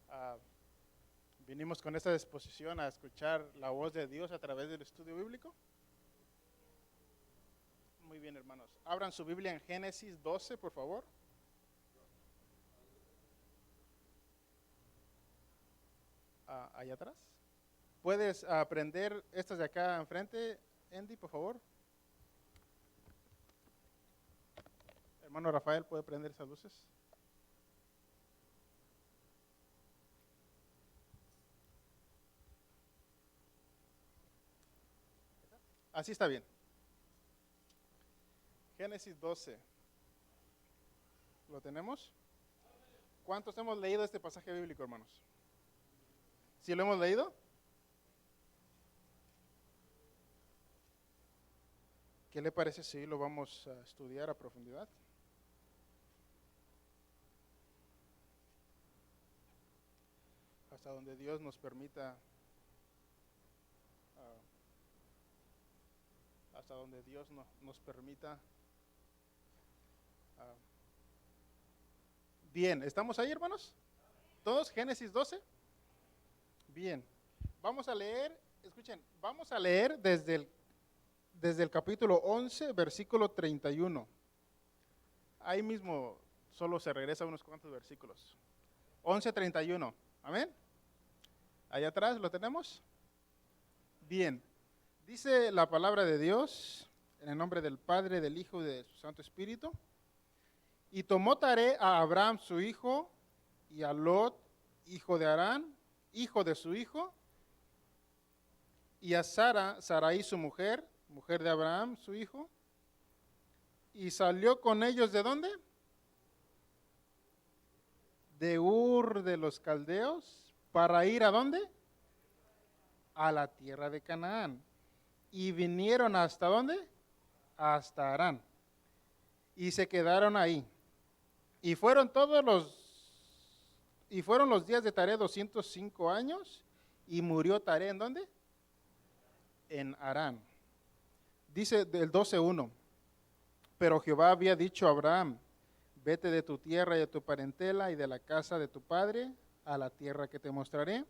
Ah, Vinimos con esta disposición a escuchar la voz de Dios a través del estudio bíblico. Muy bien, hermanos. Abran su Biblia en Génesis 12, por favor. Allá atrás. ¿Puedes prender estas de acá enfrente, Andy, por favor? Hermano Rafael, ¿puede prender esas luces? Así está bien. Génesis 12. ¿Lo tenemos? ¿Cuántos hemos leído este pasaje bíblico, hermanos? ¿Sí lo hemos leído? ¿Qué le parece si lo vamos a estudiar a profundidad? Hasta donde Dios nos permita, ah, hasta donde Dios nos permita. ah. Bien, ¿estamos ahí, hermanos? ¿Todos? Génesis 12. Bien, vamos a leer, escuchen, vamos a leer desde el capítulo 11, versículo 31. Ahí mismo solo se regresa unos cuantos versículos. 11:31, amén. Allá atrás lo tenemos. Bien, dice la palabra de Dios en el nombre del Padre, del Hijo y de su Santo Espíritu. Y tomó Taré a Abraham su hijo y a Lot, hijo de Harán, hijo de su hijo, y a Sarai su mujer, mujer de Abraham su hijo, y salió con ellos ¿de dónde? De Ur de los Caldeos, para ir ¿a dónde? A la tierra de Canaán. Y vinieron ¿hasta dónde? Hasta Harán. Y se quedaron ahí. Y fueron los días de Taré 205 años, y murió Taré ¿en dónde? En Harán. Dice del 12:1, pero Jehová había dicho a Abraham, vete de tu tierra y de tu parentela y de la casa de tu padre a la tierra que te mostraré,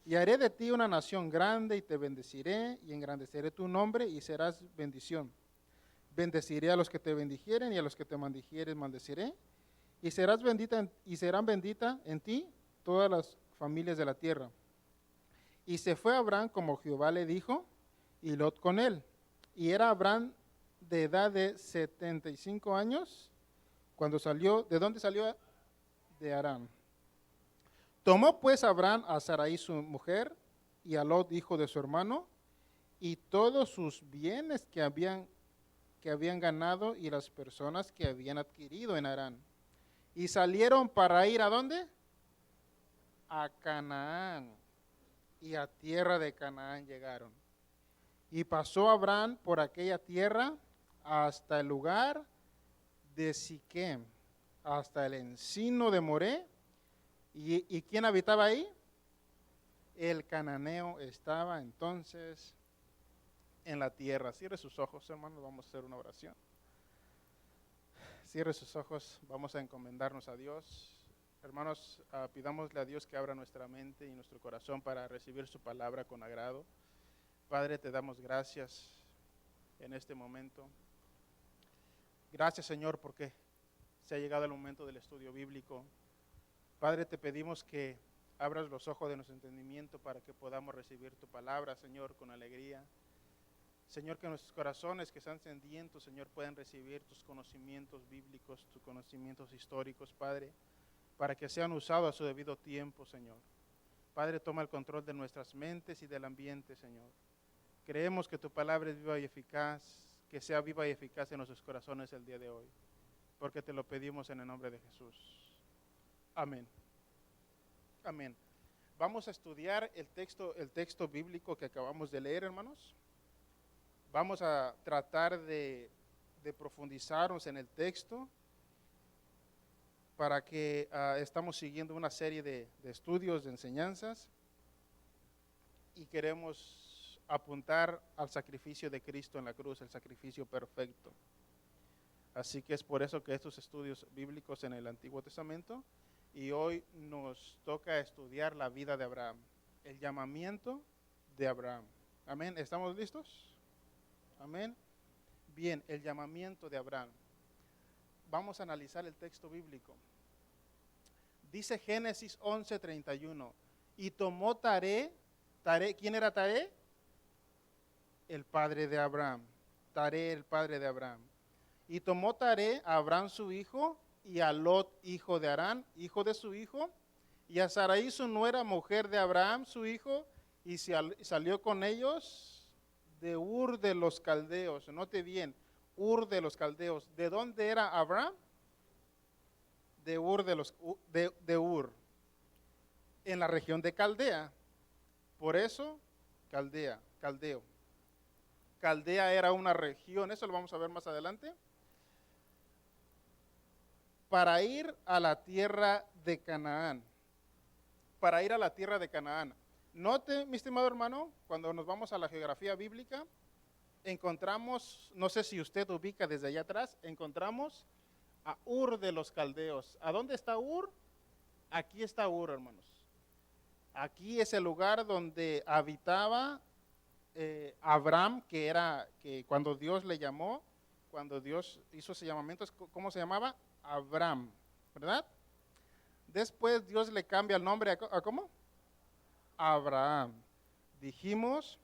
y haré de ti una nación grande y te bendeciré y engrandeceré tu nombre y serás bendición. Bendeciré a los que te bendijeren y a los que te maldijeren maldeciré, y serás bendita y serán benditas en ti todas las familias de la tierra. Y se fue Abraham como Jehová le dijo, y Lot con él. Y era Abraham de edad de 75 años cuando salió. ¿De dónde salió? De Harán. Tomó pues Abraham a Sarai su mujer y a Lot hijo de su hermano y todos sus bienes que habían ganado y las personas que habían adquirido en Harán. Y salieron para ir ¿a dónde? A Canaán. Y a tierra de Canaán llegaron. Y pasó Abraham por aquella tierra hasta el lugar de Siquem, hasta el encino de Moré. ¿Y quién habitaba ahí? El cananeo estaba entonces en la tierra. Cierre sus ojos, hermanos, vamos a hacer una oración. Cierre sus ojos, vamos a encomendarnos a Dios. Hermanos, pidámosle a Dios que abra nuestra mente y nuestro corazón para recibir su palabra con agrado. Padre, te damos gracias en este momento. Gracias, Señor, porque se ha llegado el momento del estudio bíblico. Padre, te pedimos que abras los ojos de nuestro entendimiento para que podamos recibir tu palabra, Señor, con alegría. Señor, que nuestros corazones que están sedientos, Señor, puedan recibir tus conocimientos bíblicos, tus conocimientos históricos, Padre, para que sean usados a su debido tiempo, Señor. Padre, toma el control de nuestras mentes y del ambiente, Señor. Creemos que tu palabra es viva y eficaz, que sea viva y eficaz en nuestros corazones el día de hoy, porque te lo pedimos en el nombre de Jesús. Amén. Amén. Vamos a estudiar el texto bíblico que acabamos de leer, hermanos. Vamos a tratar de profundizarnos en el texto para que estamos siguiendo una serie de estudios, de enseñanzas, y queremos apuntar al sacrificio de Cristo en la cruz, el sacrificio perfecto. Así que es por eso que estos estudios bíblicos en el Antiguo Testamento y hoy nos toca estudiar la vida de Abraham, el llamamiento de Abraham. Amén, ¿estamos listos? Amén. Bien, el llamamiento de Abraham. Vamos a analizar el texto bíblico. Dice Génesis 11:31, y tomó Taré, ¿quién era Taré? El padre de Abraham. Taré, el padre de Abraham. Y tomó Taré a Abraham su hijo, y a Lot, hijo de Harán, hijo de su hijo, y a Sarai su nuera, mujer de Abraham su hijo, y salió con ellos de Ur de los Caldeos. Note bien, Ur de los Caldeos. ¿De dónde era Abraham? De Ur de Ur, en la región de Caldea. Por eso, Caldeo. Caldea era una región, eso lo vamos a ver más adelante, para ir a la tierra de Canaán. Para ir a la tierra de Canaán. Note, mi estimado hermano, cuando nos vamos a la geografía bíblica, encontramos, no sé si usted ubica desde allá atrás, encontramos a Ur de los Caldeos. ¿A dónde está Ur? Aquí está Ur, hermanos. Aquí es el lugar donde habitaba Abraham, que cuando Dios le llamó, cuando Dios hizo ese llamamiento, ¿cómo se llamaba? Abraham, ¿verdad? Después Dios le cambia el nombre ¿a cómo? Abraham. Dijimos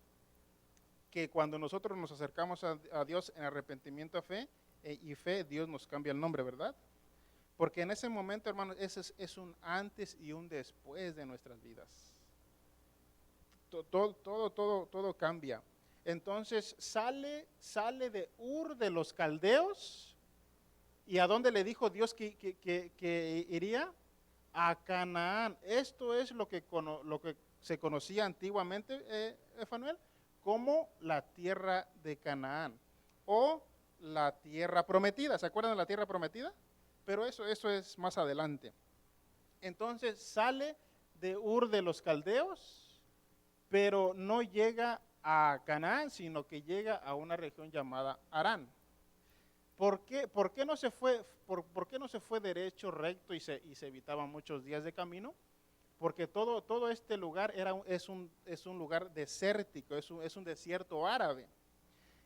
que cuando nosotros nos acercamos a Dios en arrepentimiento y fe, Dios nos cambia el nombre, ¿verdad? Porque en ese momento, hermanos, ese es un antes y un después de nuestras vidas. Todo cambia. Entonces sale de Ur de los Caldeos. ¿Y a dónde le dijo Dios que iría? A Canaán. Esto es lo que se conocía antiguamente, Efanuel, como la tierra de Canaán o la tierra prometida. ¿Se acuerdan de la tierra prometida? Pero eso es más adelante. Entonces sale de Ur de los Caldeos, pero no llega a Canaán, sino que llega a una región llamada Harán. ¿Por qué no se fue derecho, recto y se evitaban muchos días de camino? Porque todo este lugar es un lugar desértico, es un desierto árabe.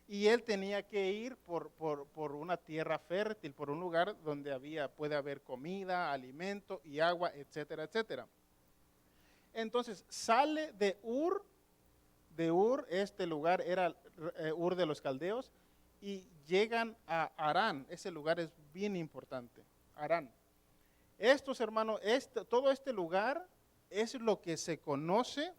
Y él tenía que ir por una tierra fértil, por un lugar donde puede haber comida, alimento y agua, etcétera, etcétera. Entonces sale de Ur, este lugar era Ur de los Caldeos, y llegan a Harán. Ese lugar es bien importante, Harán. Estos hermanos, todo este lugar es lo que se conoce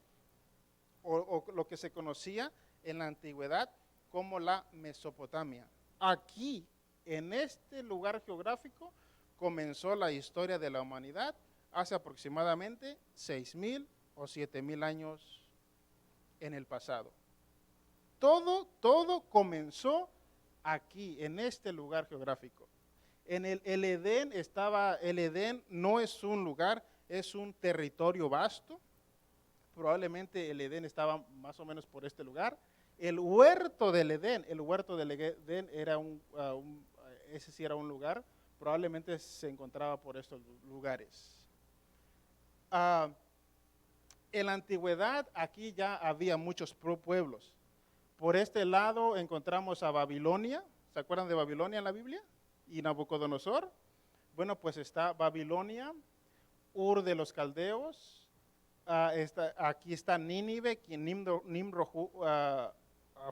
o lo que se conocía en la antigüedad como la Mesopotamia. Aquí, en este lugar geográfico, comenzó la historia de la humanidad hace aproximadamente 6,000 o 7,000 años en el pasado. Todo comenzó aquí, en este lugar geográfico. En el Edén no es un lugar, es un territorio vasto. Probablemente el Edén estaba más o menos por este lugar. El huerto del Edén era ese sí era un lugar, probablemente se encontraba por estos lugares. En la antigüedad aquí ya había muchos pueblos. Por este lado encontramos a Babilonia. ¿Se acuerdan de Babilonia en la Biblia? Y Nabucodonosor. Bueno, pues está Babilonia, Ur de los Caldeos. Aquí está Nínive, quien Nimrod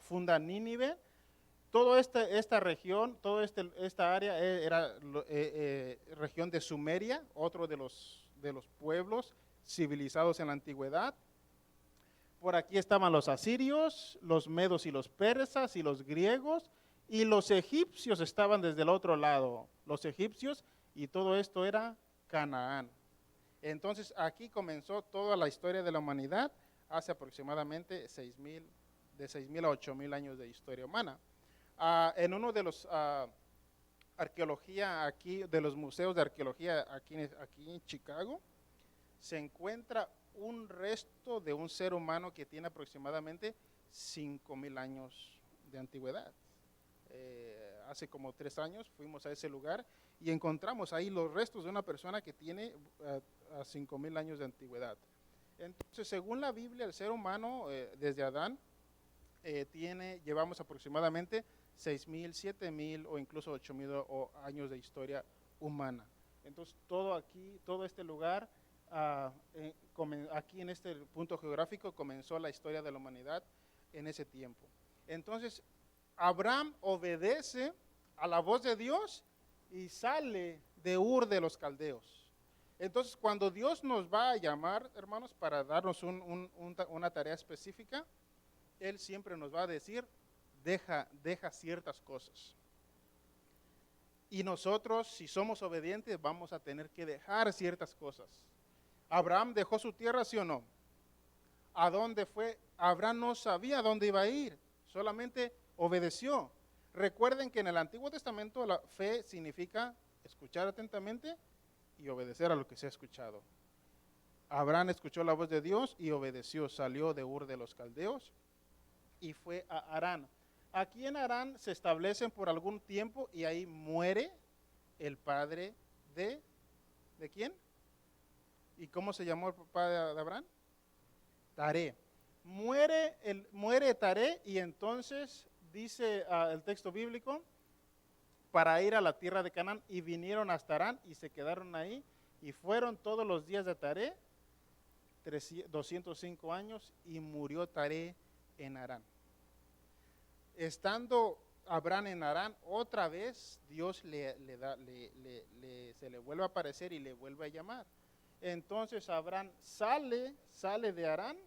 funda Nínive. Toda esta región, toda esta área era región de Sumeria, otro de los pueblos civilizados en la antigüedad. Por aquí estaban los asirios, los medos y los persas y los griegos, y los egipcios estaban desde el otro lado, los egipcios, y todo esto era Canaán. Entonces aquí comenzó toda la historia de la humanidad hace aproximadamente de 6,000 a 8,000 años de historia humana. En uno de los arqueología aquí, de los museos de arqueología aquí en Chicago, se encuentra un resto de un ser humano que tiene aproximadamente 5,000 años de antigüedad. hace como 3 años, fuimos a ese lugar y encontramos ahí los restos de una persona que tiene a 5,000 años de antigüedad. Entonces, según la Biblia, el ser humano, desde Adán, llevamos aproximadamente 6,000, 7,000 o incluso 8,000 años de historia humana. Entonces, todo este lugar, aquí en este punto geográfico, comenzó la historia de la humanidad en ese tiempo. Entonces, Abraham obedece a la voz de Dios y sale de Ur de los Caldeos. Entonces, cuando Dios nos va a llamar, hermanos, para darnos una tarea específica, Él siempre nos va a decir, deja ciertas cosas. Y nosotros, si somos obedientes, vamos a tener que dejar ciertas cosas. ¿Abraham dejó su tierra, sí o no? ¿A dónde fue? Abraham no sabía a dónde iba a ir, solamente obedeció. Recuerden que en el Antiguo Testamento la fe significa escuchar atentamente y obedecer a lo que se ha escuchado. Abraham escuchó la voz de Dios y obedeció, salió de Ur de los Caldeos y fue a Harán. Aquí en Harán se establecen por algún tiempo y ahí muere el padre ¿de quién? ¿Y cómo se llamó el papá de Abraham? Taré. Muere Taré y entonces dice el texto bíblico, para ir a la tierra de Canaán, y vinieron hasta Harán y se quedaron ahí y fueron todos los días de Taré 205 años y murió Taré en Harán. Estando Abraham en Harán, otra vez Dios se le vuelve a aparecer y le vuelve a llamar. Entonces Abraham sale de Harán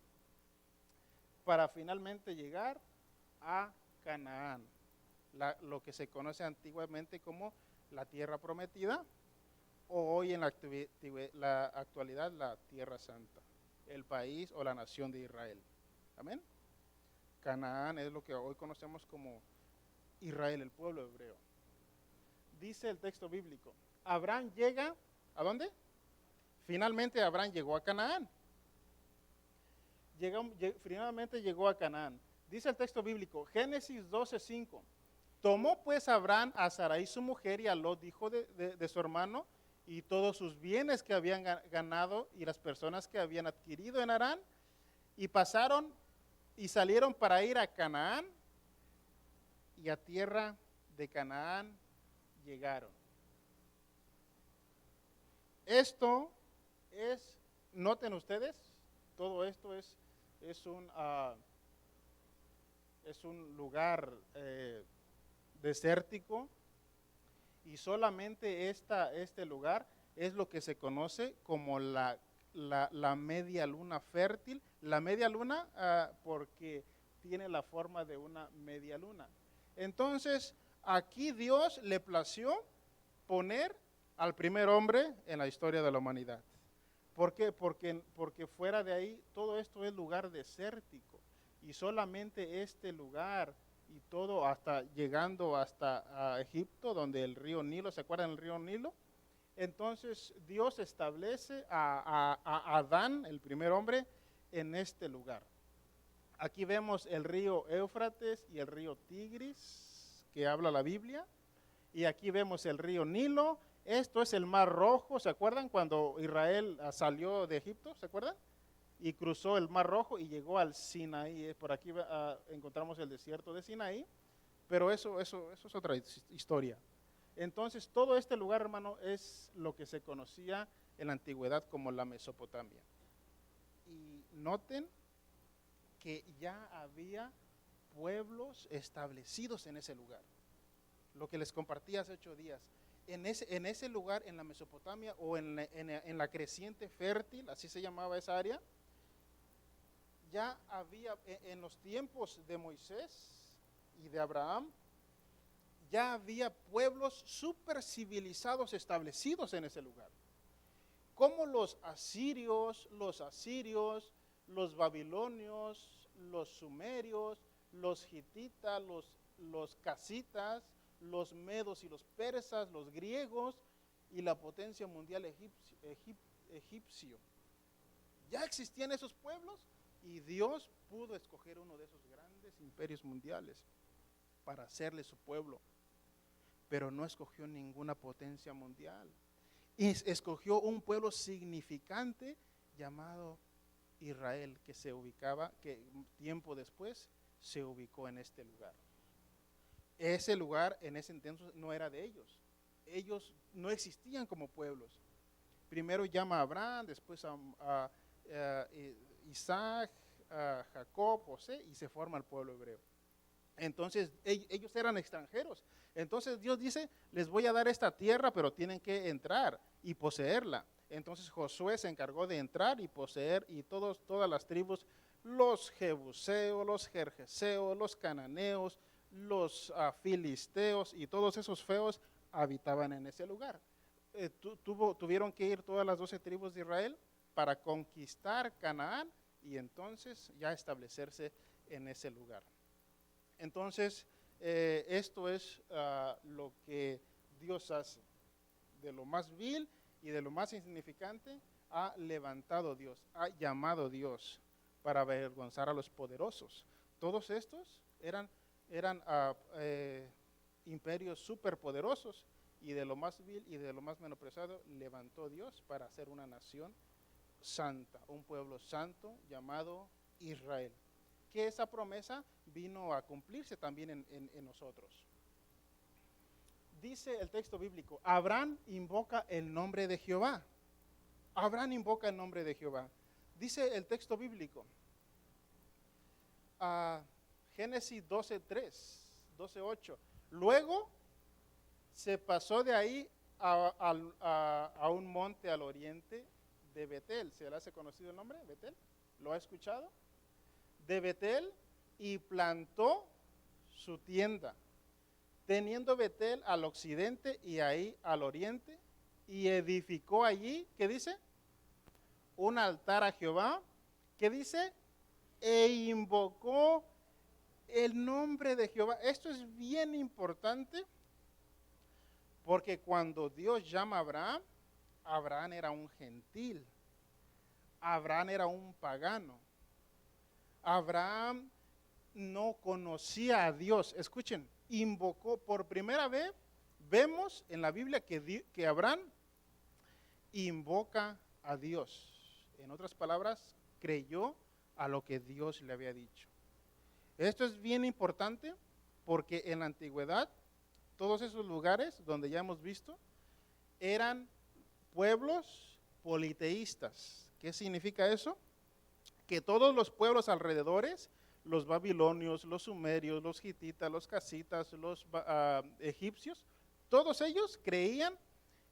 para finalmente llegar a Canaán, lo que se conoce antiguamente como la tierra prometida, o hoy en la actualidad la tierra santa, el país o la nación de Israel. Amén. Canaán es lo que hoy conocemos como Israel, el pueblo hebreo. Dice el texto bíblico, Abraham llega, ¿a dónde? Finalmente Abraham llegó a Canaán. Finalmente llegó a Canaán. Dice el texto bíblico, Génesis 12:5. Tomó pues Abraham a Sarai su mujer y a Lot, hijo de su hermano, y todos sus bienes que habían ganado y las personas que habían adquirido en Harán, y pasaron y salieron para ir a Canaán, y a tierra de Canaán llegaron. Esto es, noten ustedes, todo esto es un lugar desértico, y solamente este lugar es lo que se conoce como la media luna fértil. La media luna porque tiene la forma de una media luna. Entonces, aquí Dios le plació poner al primer hombre en la historia de la humanidad. ¿Por qué? Porque fuera de ahí todo esto es lugar desértico, y solamente este lugar y todo llegando hasta Egipto, donde el río Nilo, ¿se acuerdan del río Nilo? Entonces Dios establece a Adán, el primer hombre, en este lugar. Aquí vemos el río Éufrates y el río Tigris, que habla la Biblia, y aquí vemos el río Nilo. Esto es el Mar Rojo, ¿se acuerdan cuando Israel salió de Egipto? ¿Se acuerdan? Y cruzó el Mar Rojo y llegó al Sinaí. Por aquí encontramos el desierto de Sinaí, pero eso es otra historia. Entonces, todo este lugar, hermano, es lo que se conocía en la antigüedad como la Mesopotamia. Y noten que ya había pueblos establecidos en ese lugar. Lo que les compartí hace 8 días. En ese lugar, en la Mesopotamia, o en la creciente fértil, así se llamaba esa área, ya había, en los tiempos de Moisés y de Abraham, ya había pueblos super civilizados establecidos en ese lugar. Como los asirios, los babilonios, los sumerios, los hititas, los casitas, los medos y los persas, los griegos y la potencia mundial egipcio. Ya existían esos pueblos y Dios pudo escoger uno de esos grandes imperios mundiales para hacerle su pueblo. pero no escogió ninguna potencia mundial. Y escogió un pueblo significante llamado Israel, que se ubicaba, que tiempo después se ubicó en este lugar. Ese lugar en ese entonces no era de ellos. Ellos no existían como pueblos. Primero llama a Abraham, después a Isaac, a Jacob, José, y se forma el pueblo hebreo. Entonces ellos eran extranjeros. Entonces Dios dice, les voy a dar esta tierra, pero tienen que entrar y poseerla. Entonces Josué se encargó de entrar y poseer, y todas las tribus, los jebuseos, los gergeseos, los cananeos, los filisteos y todos esos feos habitaban en ese lugar. Tuvieron que ir todas las 12 tribus de Israel para conquistar Canaán y entonces ya establecerse en ese lugar. Entonces, esto es lo que Dios hace. De lo más vil y de lo más insignificante, ha levantado Dios, ha llamado Dios para avergonzar a los poderosos. Todos estos eran imperios superpoderosos, y de lo más vil y de lo más menospreciado levantó Dios para hacer una nación santa, un pueblo santo llamado Israel. Que esa promesa vino a cumplirse también en nosotros. Dice el texto bíblico, Abraham invoca el nombre de Jehová. Abraham invoca el nombre de Jehová. Dice el texto bíblico, Génesis 12:3, 12:8. Luego se pasó de ahí a un monte al oriente de Betel. ¿Se le hace conocido el nombre? ¿Betel? ¿Lo ha escuchado? De Betel, y plantó su tienda, teniendo Betel al occidente y ahí al oriente, y edificó allí, ¿qué dice? Un altar a Jehová, ¿qué dice? E invocó el nombre de Jehová. Esto es bien importante, porque cuando Dios llama a Abraham, Abraham era un gentil, Abraham era un pagano, Abraham no conocía a Dios. Escuchen, invocó por primera vez, vemos en la Biblia que Abraham invoca a Dios. En otras palabras, creyó a lo que Dios le había dicho. Esto es bien importante porque en la antigüedad, todos esos lugares donde ya hemos visto, eran pueblos politeístas. ¿Qué significa eso? Que todos los pueblos alrededores, los babilonios, los sumerios, los hititas, los casitas, los egipcios, todos ellos creían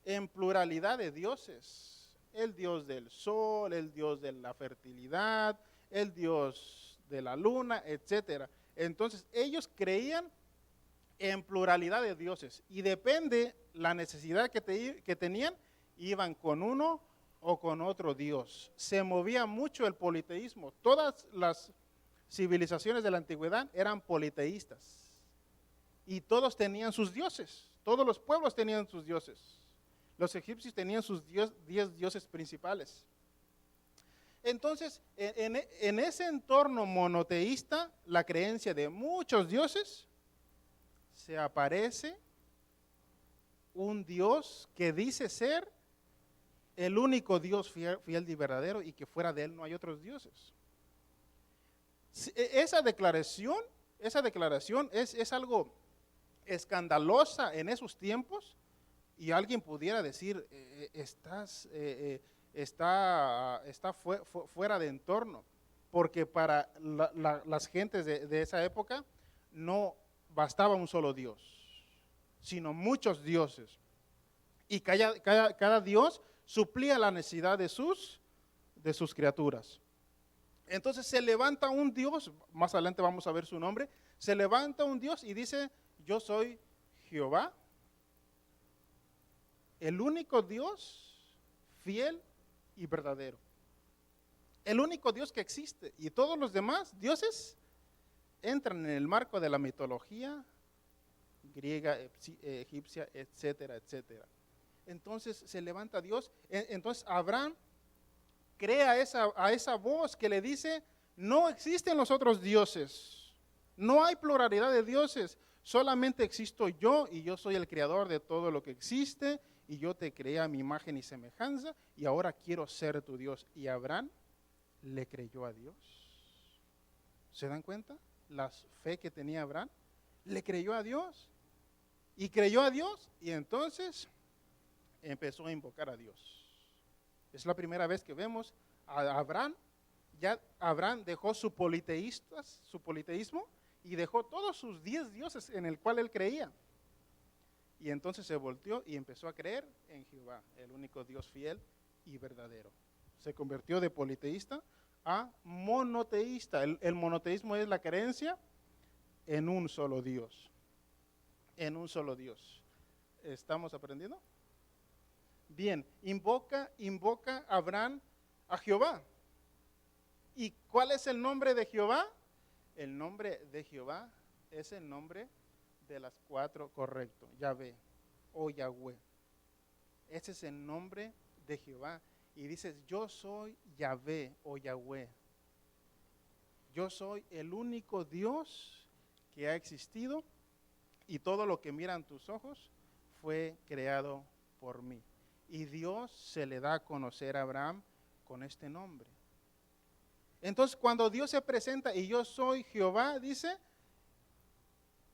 en pluralidad de dioses. El dios del sol, el dios de la fertilidad, el dios de la luna, etcétera. Entonces ellos creían en pluralidad de dioses, y depende la necesidad que tenían, iban con uno o con otro dios. Se movía mucho el politeísmo. Todas las civilizaciones de la antigüedad eran politeístas, y todos tenían sus dioses. Todos los pueblos tenían sus dioses. Los egipcios tenían sus 10 dioses principales. Entonces, en ese entorno monoteísta, la creencia de muchos dioses, se aparece un Dios que dice ser el único Dios fiel y verdadero, y que fuera de él no hay otros dioses. Esa declaración es algo escandalosa en esos tiempos, y alguien pudiera decir, está fuera de entorno, porque para las gentes de esa época no bastaba un solo Dios, sino muchos dioses, y cada Dios suplía la necesidad de sus criaturas. Entonces se levanta un Dios, más adelante vamos a ver su nombre, se levanta un Dios y dice, yo soy Jehová, el único Dios fiel y verdadero, el único Dios que existe, y todos los demás dioses entran en el marco de la mitología griega, egipcia, etcétera, etcétera. Entonces se levanta Dios. Entonces Abraham crea a esa voz que le dice, no existen los otros dioses, no hay pluralidad de dioses, Solamente existo yo y yo soy el creador de todo lo que existe y yo te creé a mi imagen y semejanza y ahora quiero ser tu Dios. Y Abraham le creyó a Dios. ¿Se dan cuenta? La fe que tenía Abraham. Le creyó a Dios. Y creyó a Dios y entonces empezó a invocar a Dios. Es la primera vez que vemos a Abraham. Ya Abraham dejó su politeísmo y dejó todos sus 10 dioses en el cual él creía. Y entonces se volteó y empezó a creer en Jehová, el único Dios fiel y verdadero. Se convirtió de politeísta a monoteísta. El monoteísmo es la creencia en un solo Dios. En un solo Dios. ¿Estamos aprendiendo? Bien, invoca Abraham a Jehová. ¿Y cuál es el nombre de Jehová? El nombre de Jehová es el nombre de las 4, correcto, Yahvé o Yahweh. Ese es el nombre de Jehová. Y dices, yo soy Yahvé o Yahweh. Yo soy el único Dios que ha existido y todo lo que miran tus ojos fue creado por mí. Y Dios se le da a conocer a Abraham con este nombre. Entonces, cuando Dios se presenta y yo soy Jehová, dice,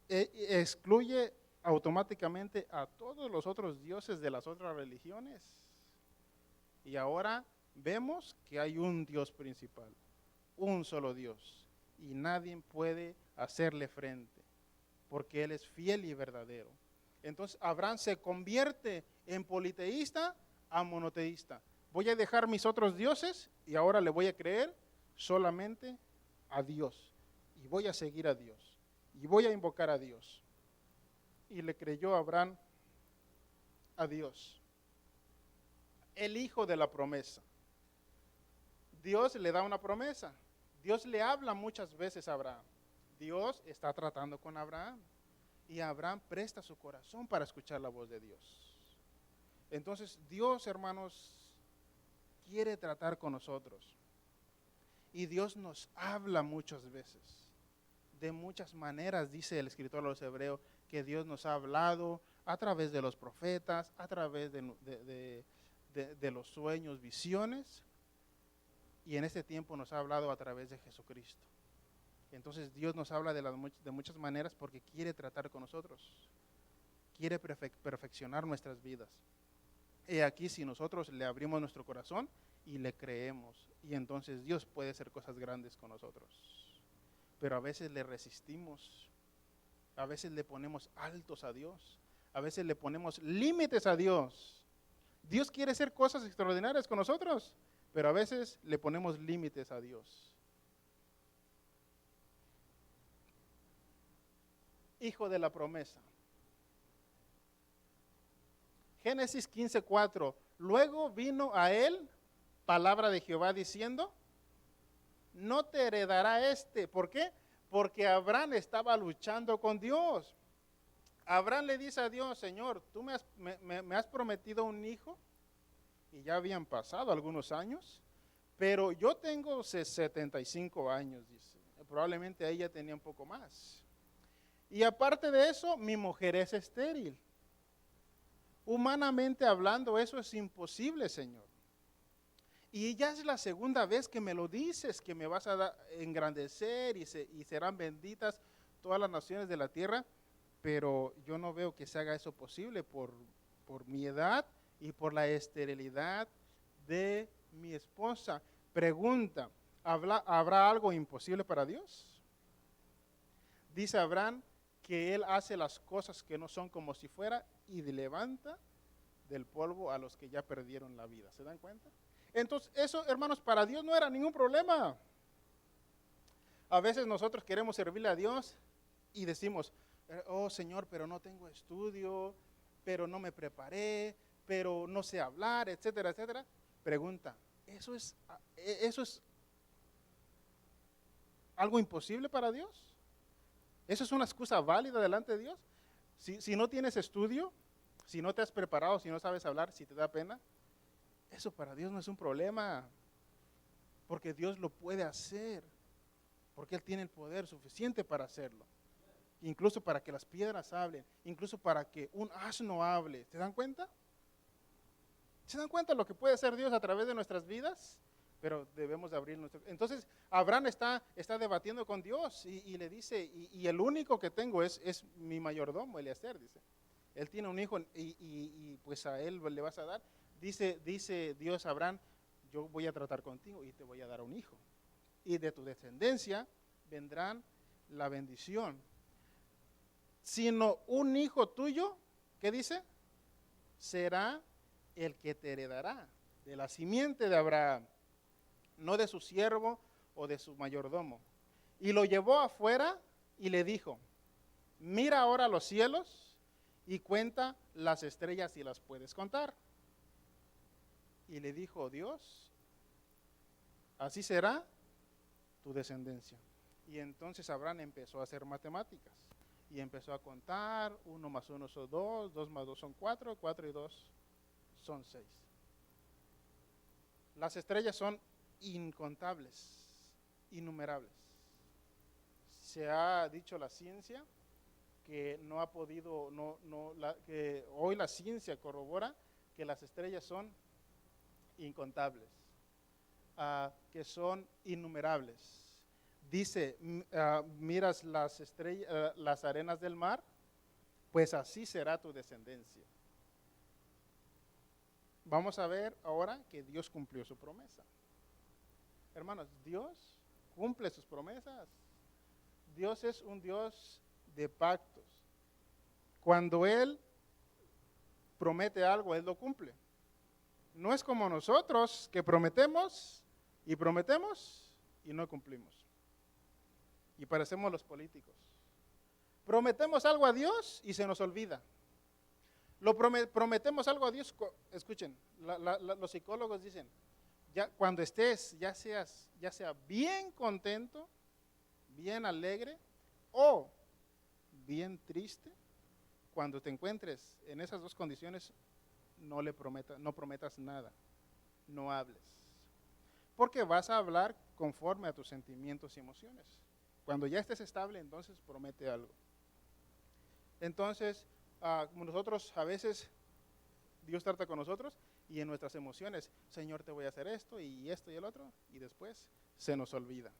excluye automáticamente a todos los otros dioses de las otras religiones. Y ahora vemos que hay un Dios principal, un solo Dios, y nadie puede hacerle frente, porque Él es fiel y verdadero. Entonces, Abraham se convierte en politeísta a monoteísta. Voy a dejar mis otros dioses y ahora le voy a creer solamente a Dios. Y voy a seguir a Dios. Y voy a invocar a Dios. Y le creyó Abraham a Dios. El hijo de la promesa. Dios le da una promesa. Dios le habla muchas veces a Abraham. Dios está tratando con Abraham. Y Abraham presta su corazón para escuchar la voz de Dios. Entonces Dios, hermanos, quiere tratar con nosotros. Y Dios nos habla muchas veces, de muchas maneras, dice el escritor a los Hebreos, que Dios nos ha hablado a través de los profetas, a través de los sueños, visiones, y en este tiempo nos ha hablado a través de Jesucristo. Entonces Dios nos habla de muchas maneras porque quiere tratar con nosotros, quiere perfeccionar nuestras vidas. Y aquí si nosotros le abrimos nuestro corazón y le creemos, y entonces Dios puede hacer cosas grandes con nosotros. Pero a veces le resistimos, a veces le ponemos altos a Dios, a veces le ponemos límites a Dios. Dios quiere hacer cosas extraordinarias con nosotros, pero a veces le ponemos límites a Dios. Hijo de la promesa. Génesis 15:4. Luego vino a él palabra de Jehová diciendo, no te heredará este. ¿Por qué? Porque Abraham estaba luchando con Dios. Abraham le dice a Dios, Señor, tú me has prometido un hijo, y ya habían pasado algunos años, pero yo tengo 75 años, dice. Probablemente ella tenía un poco más. Y aparte de eso, mi mujer es estéril. Humanamente hablando, eso es imposible, Señor. Y ya es la segunda vez que me lo dices, que me vas a engrandecer y serán benditas todas las naciones de la tierra, pero yo no veo que se haga eso posible por mi edad y por la esterilidad de mi esposa. Pregunta, ¿habrá algo imposible para Dios? Dice Abraham que él hace las cosas que no son como si fuera y levanta del polvo a los que ya perdieron la vida. ¿Se dan cuenta? Entonces, eso, hermanos, para Dios no era ningún problema. A veces nosotros queremos servirle a Dios y decimos, oh Señor, pero no tengo estudio, pero no me preparé, pero no sé hablar, etcétera, etcétera. Pregunta, ¿eso es algo imposible para Dios? ¿Eso es una excusa válida delante de Dios? Si no tienes estudio, si no te has preparado, si no sabes hablar, si te da pena, eso para Dios no es un problema, porque Dios lo puede hacer, porque Él tiene el poder suficiente para hacerlo. incluso para que las piedras hablen, incluso para que un asno hable. ¿Se dan cuenta? ¿Se dan cuenta lo que puede hacer Dios a través de nuestras vidas? Pero debemos de abrir nuestro... Entonces, Abraham está debatiendo con Dios y le dice, y el único que tengo es mi mayordomo, Eliezer, dice. Él tiene un hijo y pues a él le vas a dar. Dice Dios a Abraham, yo voy a tratar contigo y te voy a dar un hijo. Y de tu descendencia vendrán la bendición. Sino un hijo tuyo, ¿qué dice? Será el que te heredará, de la simiente de Abraham, no de su siervo o de su mayordomo. Y lo llevó afuera y le dijo, mira ahora los cielos y cuenta las estrellas si las puedes contar. Y le dijo Dios, así será tu descendencia. Y entonces Abraham empezó a hacer matemáticas y empezó a contar, 1 más 1 son 2, 2 más 2 son 4, 4 y 2 son 6. Las estrellas son incontables, innumerables. Se ha dicho la ciencia que no ha podido, que hoy la ciencia corrobora que las estrellas son incontables, que son innumerables. Dice, miras las estrellas, las arenas del mar, pues así será tu descendencia. Vamos a ver ahora que Dios cumplió su promesa. Hermanos, Dios cumple sus promesas. Dios es un Dios de pactos. Cuando Él promete algo, Él lo cumple. No es como nosotros que prometemos y no cumplimos. Y parecemos los políticos. Prometemos algo a Dios y se nos olvida. Prometemos algo a Dios, escuchen, los psicólogos dicen, ya cuando estés, ya sea bien contento, bien alegre o bien triste, cuando te encuentres en esas dos condiciones, no prometas nada, no hables. Porque vas a hablar conforme a tus sentimientos y emociones. Cuando ya estés estable, entonces promete algo. Entonces, como nosotros a veces, Dios trata con nosotros y en nuestras emociones, Señor, te voy a hacer esto y el otro, y después se nos olvida.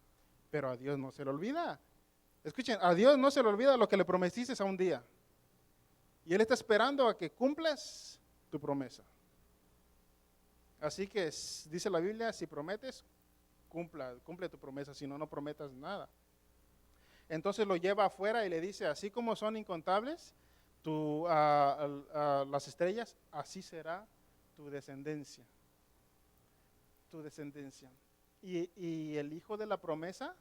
Pero a Dios no se le olvida. Escuchen, a Dios no se le olvida lo que le prometiste a un día. Y Él está esperando a que cumplas tu promesa. Así que dice la Biblia, si prometes, cumple tu promesa, si no, no prometas nada. Entonces lo lleva afuera y le dice, así como son incontables las estrellas, así será tu descendencia. Tu descendencia. Y el hijo de la promesa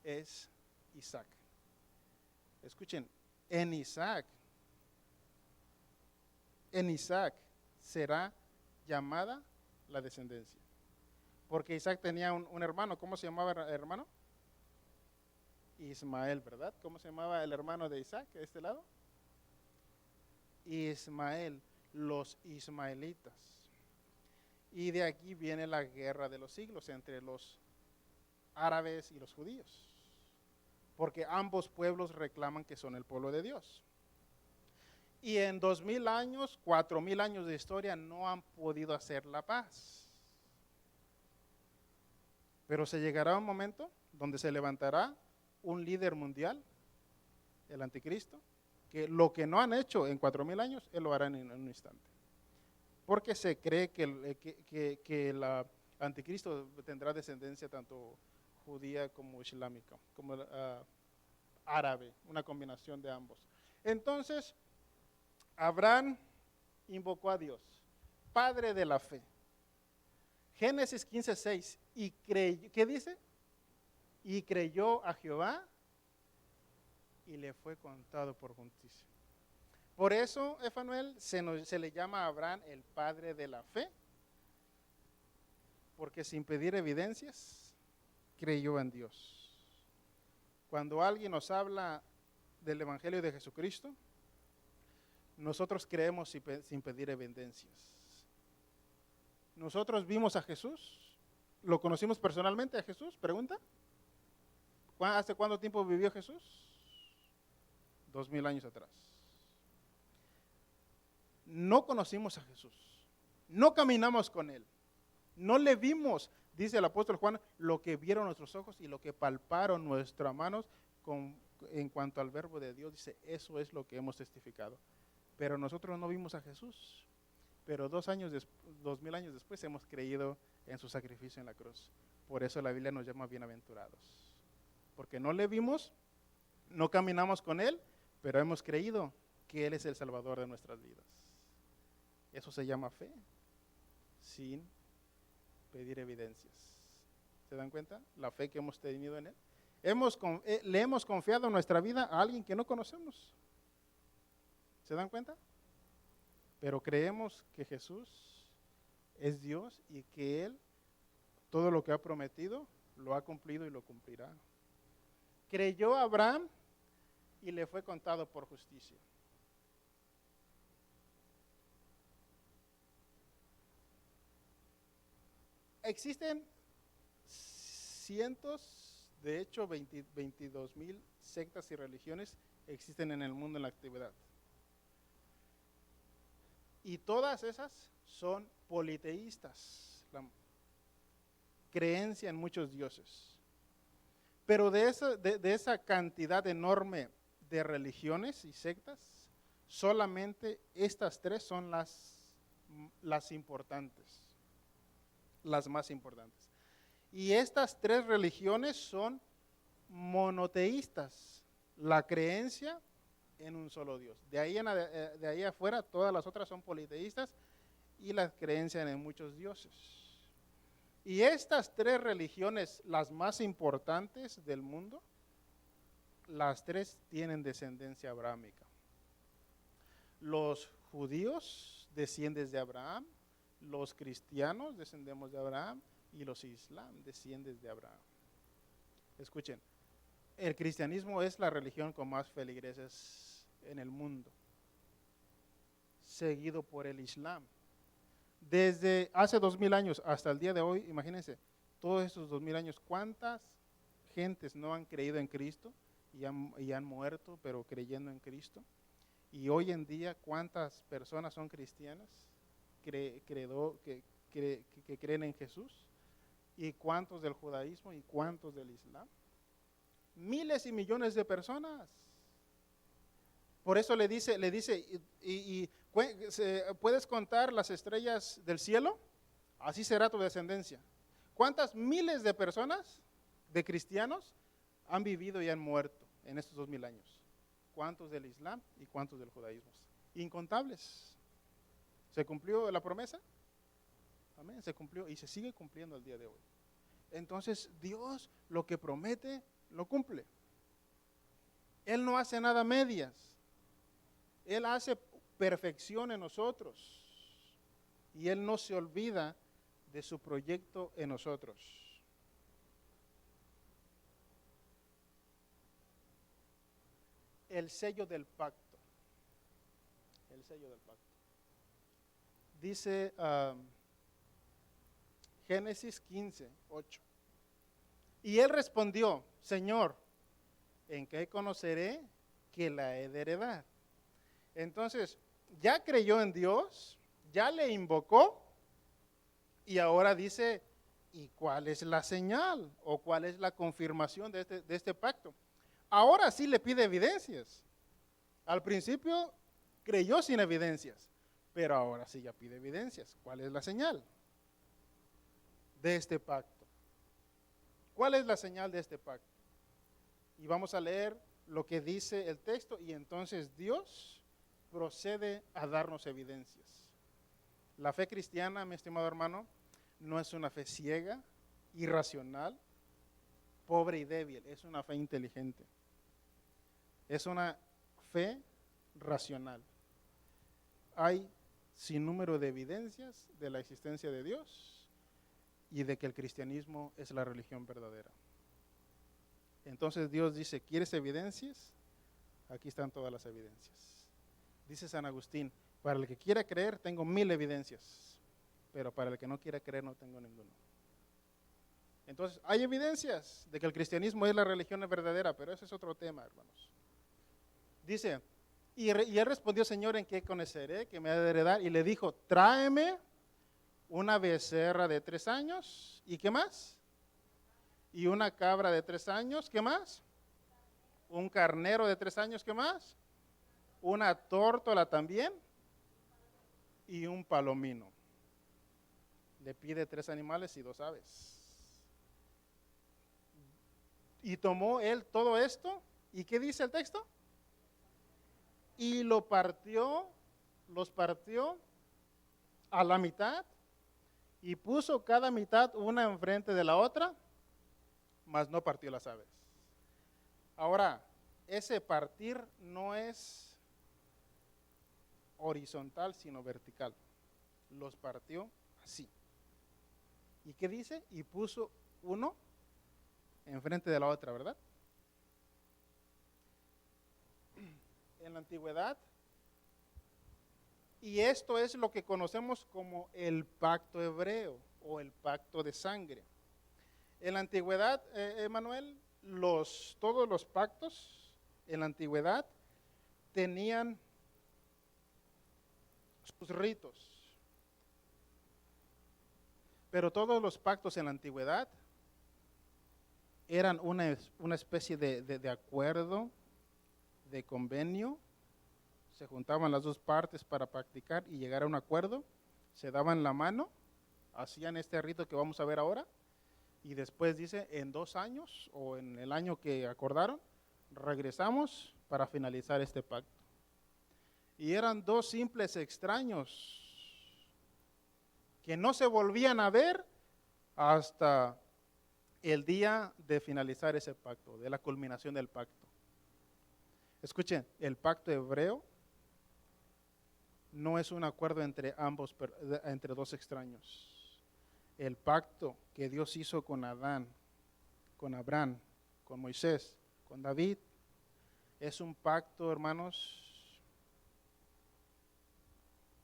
es Isaac. Escuchen, en Isaac será llamada la descendencia. Porque Isaac tenía un hermano. ¿Cómo se llamaba el hermano? Ismael, ¿verdad? ¿Cómo se llamaba el hermano de Isaac de este lado? Ismael, los ismaelitas. Y de aquí viene la guerra de los siglos entre los árabes y los judíos. Porque ambos pueblos reclaman que son el pueblo de Dios. Y en 2000 años, 4000 años de historia no han podido hacer la paz. Pero se llegará un momento donde se levantará un líder mundial, el anticristo, que lo que no han hecho en 4000 años, él lo hará en un instante. Porque se cree que el anticristo tendrá descendencia tanto judía como islámica, como árabe, una combinación de ambos. Entonces, Abraham invocó a Dios, Padre de la fe. Génesis 15:6, y creyó, ¿qué dice? Y creyó a Jehová y le fue contado por justicia. Por eso, Efanuel, se le llama a Abraham el padre de la fe, porque sin pedir evidencias, creyó en Dios. Cuando alguien nos habla del Evangelio de Jesucristo, nosotros creemos sin pedir evidencias. Nosotros vimos a Jesús, ¿lo conocimos personalmente a Jesús? Pregunta. ¿Hace cuánto tiempo vivió Jesús? 2000 años atrás. No conocimos a Jesús, no caminamos con Él, no le vimos, dice el apóstol Juan, lo que vieron nuestros ojos y lo que palparon nuestras manos en cuanto al verbo de Dios. Dice, eso es lo que hemos testificado. Pero nosotros no vimos a Jesús, pero 2000 años después hemos creído en su sacrificio en la cruz. Por eso la Biblia nos llama bienaventurados, porque no le vimos, no caminamos con Él, pero hemos creído que Él es el Salvador de nuestras vidas. Eso se llama fe, sin pedir evidencias. ¿Se dan cuenta? La fe que hemos tenido en Él. Le hemos confiado nuestra vida a alguien que no conocemos. ¿Se dan cuenta? Pero creemos que Jesús es Dios y que Él, todo lo que ha prometido, lo ha cumplido y lo cumplirá. Creyó Abraham y le fue contado por justicia. Existen cientos, de hecho 22,000 sectas y religiones existen en el mundo en la actividad. Y todas esas son politeístas, la creencia en muchos dioses. Pero de esa cantidad enorme de religiones y sectas, solamente estas tres son las importantes, las más importantes. Y estas tres religiones son monoteístas, la creencia en un solo Dios. De ahí afuera, todas las otras son politeístas y la creencia en muchos dioses. Y estas tres religiones, las más importantes del mundo, las tres tienen descendencia abrahámica. Los judíos descienden de Abraham, los cristianos descendemos de Abraham y los islam descienden de Abraham. Escuchen, el cristianismo es la religión con más feligreses en el mundo, seguido por el islam. Desde hace 2000 años hasta el día de hoy, imagínense, todos estos 2000 años, ¿cuántas gentes no han creído en Cristo y han muerto, pero creyendo en Cristo? Y hoy en día, ¿cuántas personas son cristianas que creen en Jesús? ¿Y cuántos del judaísmo y cuántos del islam? Miles y millones de personas. Por eso le dice, ¿puedes contar las estrellas del cielo? Así será tu descendencia. ¿Cuántas miles de personas, de cristianos, han vivido y han muerto en estos 2000 años? ¿Cuántos del islam y cuántos del judaísmo? Incontables. ¿Se cumplió la promesa? Amén, se cumplió y se sigue cumpliendo el día de hoy. Entonces, Dios lo que promete, lo cumple. Él no hace nada a medias. Él hace perfección en nosotros. Y Él no se olvida de su proyecto en nosotros. El sello del pacto. El sello del pacto. Dice Génesis 15, 8. Y él respondió, Señor, ¿en qué conoceré que la he de heredar? Entonces, ya creyó en Dios, ya le invocó, y ahora dice, ¿y cuál es la señal? ¿O cuál es la confirmación de este pacto? Ahora sí le pide evidencias. Al principio creyó sin evidencias, pero ahora sí ya pide evidencias. ¿Cuál es la señal de este pacto? ¿Cuál es la señal de este pacto? Y vamos a leer lo que dice el texto y entonces Dios procede a darnos evidencias. La fe cristiana, mi estimado hermano, no es una fe ciega, irracional, pobre y débil, es una fe inteligente. Es una fe racional. Hay sin número de evidencias de la existencia de Dios y de que el cristianismo es la religión verdadera. Entonces Dios dice, ¿quieres evidencias? Aquí están todas las evidencias. Dice San Agustín, para el que quiera creer tengo 1000 evidencias, pero para el que no quiera creer no tengo ninguno. Entonces, hay evidencias de que el cristianismo es la religión verdadera, pero ese es otro tema, hermanos. Dice, y él respondió, Señor, ¿en qué conoceré que me ha de heredar? Y le dijo, tráeme una becerra de 3 años. ¿Y qué más? Y una cabra de 3 años. ¿Qué más? Un carnero de 3 años. ¿Qué más? Una tórtola también. Y un palomino. Le pide 3 animales y 2 aves. Y tomó él todo esto. ¿Y qué dice el texto? Y los partió a la mitad y puso cada mitad una enfrente de la otra, mas no partió las aves. Ahora, ese partir no es horizontal, sino vertical. Los partió así. ¿Y qué dice? Y puso uno enfrente de la otra, ¿verdad? En la antigüedad, y esto es lo que conocemos como el pacto hebreo o el pacto de sangre. En la antigüedad, Emanuel, todos los pactos en la antigüedad tenían sus ritos, pero todos los pactos en la antigüedad eran una especie de acuerdo, de convenio. Se juntaban las dos partes para practicar y llegar a un acuerdo, se daban la mano, hacían este rito que vamos a ver ahora, y después dice, en 2 años o en el año que acordaron, regresamos para finalizar este pacto. Y eran 2 simples extraños que no se volvían a ver hasta el día de finalizar ese pacto, de la culminación del pacto. Escuchen, el pacto hebreo no es un acuerdo entre 2 extraños. El pacto que Dios hizo con Adán, con Abraham, con Moisés, con David, es un pacto, hermanos,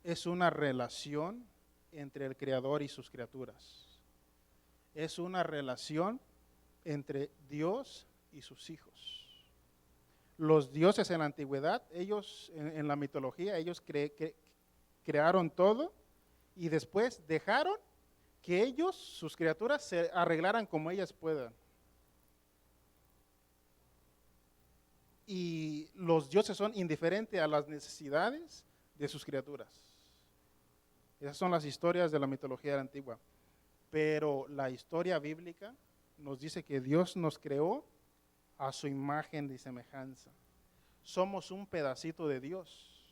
es una relación entre el Creador y sus criaturas. Es una relación entre Dios y sus hijos. Los dioses en la antigüedad, ellos en la mitología, ellos crearon todo y después dejaron que ellos, sus criaturas, se arreglaran como ellas puedan. Y los dioses son indiferentes a las necesidades de sus criaturas. Esas son las historias de la mitología antigua. Pero la historia bíblica nos dice que Dios nos creó a su imagen y semejanza. Somos un pedacito de Dios.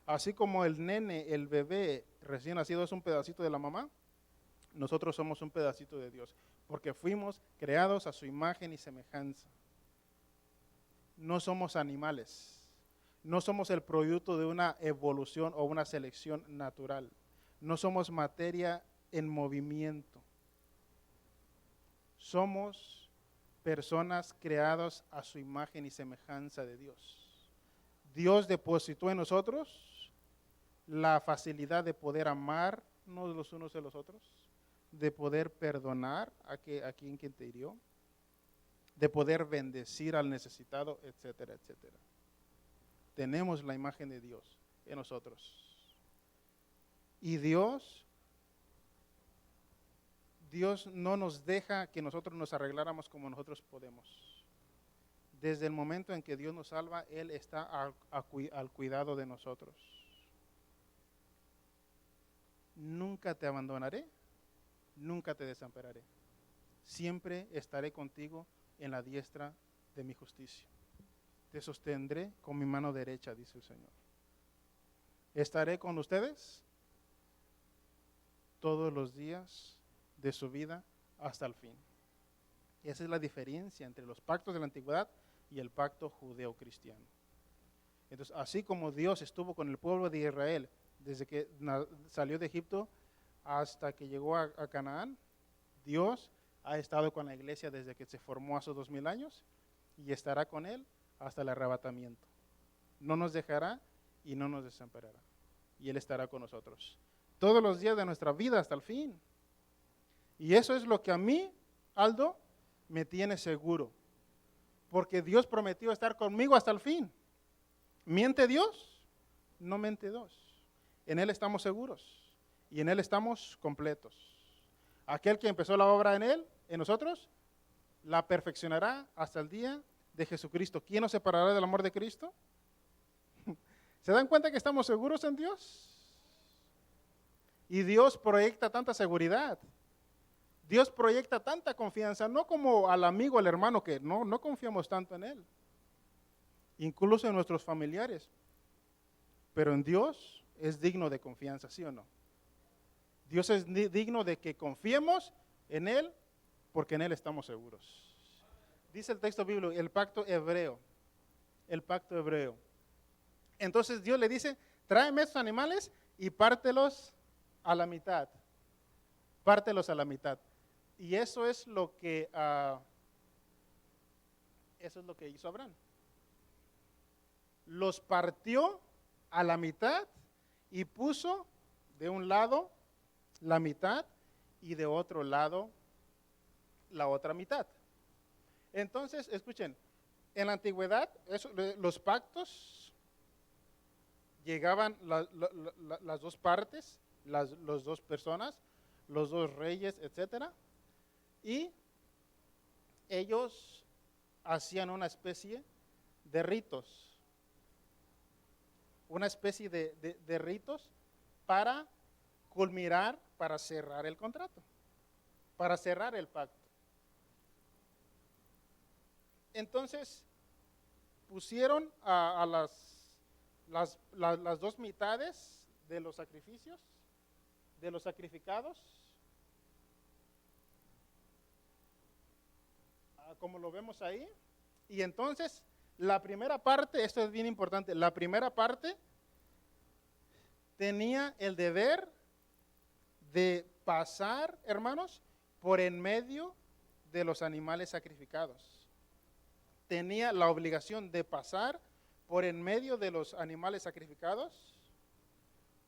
Así como el nene, el bebé recién nacido es un pedacito de la mamá, nosotros somos un pedacito de Dios, porque fuimos creados a su imagen y semejanza. No somos animales, no somos el producto de una evolución o una selección natural, no somos materia en movimiento. Somos personas creadas a su imagen y semejanza de Dios. Dios depositó en nosotros la facilidad de poder amarnos los unos a los otros, de poder perdonar a quien te hirió, de poder bendecir al necesitado, etcétera, etcétera. Tenemos la imagen de Dios en nosotros. Y Dios no nos deja que nosotros nos arregláramos como nosotros podemos. Desde el momento en que Dios nos salva, Él está al cuidado de nosotros. Nunca te abandonaré, nunca te desampararé. Siempre estaré contigo en la diestra de mi justicia. Te sostendré con mi mano derecha, dice el Señor. Estaré con ustedes todos los días de su vida hasta el fin. Y esa es la diferencia entre los pactos de la antigüedad y el pacto judeo-cristiano. Entonces, así como Dios estuvo con el pueblo de Israel desde que salió de Egipto hasta que llegó a Canaán, Dios ha estado con la iglesia desde que se formó hace 2000 años y estará con él hasta el arrebatamiento. No nos dejará y no nos desamparará. Y Él estará con nosotros todos los días de nuestra vida hasta el fin. Y eso es lo que a mí, Aldo, me tiene seguro. Porque Dios prometió estar conmigo hasta el fin. ¿Miente Dios? No miente Dios. En Él estamos seguros y en Él estamos completos. Aquel que empezó la obra en Él, en nosotros, la perfeccionará hasta el día de Jesucristo. ¿Quién nos separará del amor de Cristo? ¿Se dan cuenta que estamos seguros en Dios? Y Dios proyecta tanta seguridad. Dios proyecta tanta confianza, no como al amigo, al hermano, que no confiamos tanto en Él. Incluso en nuestros familiares. Pero en Dios es digno de confianza, ¿sí o no? Dios es digno de que confiemos en Él, porque en Él estamos seguros. Dice el texto bíblico, el pacto hebreo. El pacto hebreo. Entonces Dios le dice, tráeme estos animales y pártelos a la mitad. Pártelos a la mitad. Y eso es lo que hizo Abraham. Los partió a la mitad y puso de un lado la mitad y de otro lado la otra mitad. Entonces, escuchen, en la antigüedad los pactos llegaban las dos partes, las dos personas, los dos reyes, etcétera, y ellos hacían una especie de ritos. Una especie de ritos para culminar, para cerrar el contrato, para cerrar el pacto. Entonces, pusieron a las dos mitades de los sacrificios, de los sacrificados, como lo vemos ahí, y entonces la primera parte, esto es bien importante, la primera parte tenía el deber de pasar, hermanos, por en medio de los animales sacrificados. Tenía la obligación de pasar por en medio de los animales sacrificados,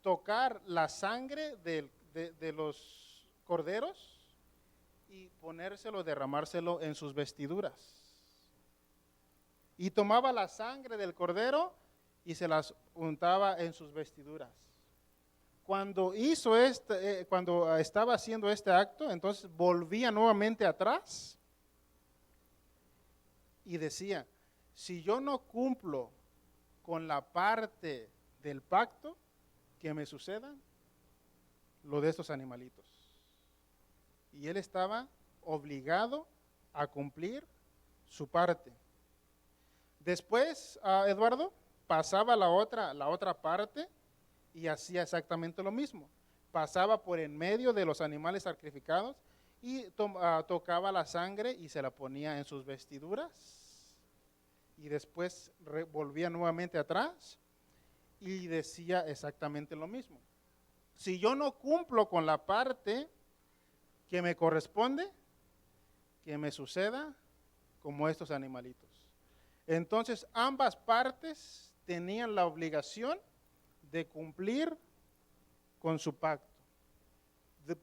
tocar la sangre de los corderos y ponérselo, derramárselo en sus vestiduras. Y tomaba la sangre del cordero y se las untaba en sus vestiduras. Cuando cuando estaba haciendo este acto, entonces volvía nuevamente atrás y decía, si yo no cumplo con la parte del pacto, que me suceda lo de estos animalitos. Y él estaba obligado a cumplir su parte. Después, Eduardo pasaba la otra parte y hacía exactamente lo mismo. Pasaba por en medio de los animales sacrificados y tocaba la sangre y se la ponía en sus vestiduras. Y después volvía nuevamente atrás y decía exactamente lo mismo. Si yo no cumplo con la parte que me corresponde, que me suceda como estos animalitos. Entonces, ambas partes tenían la obligación de cumplir con su pacto,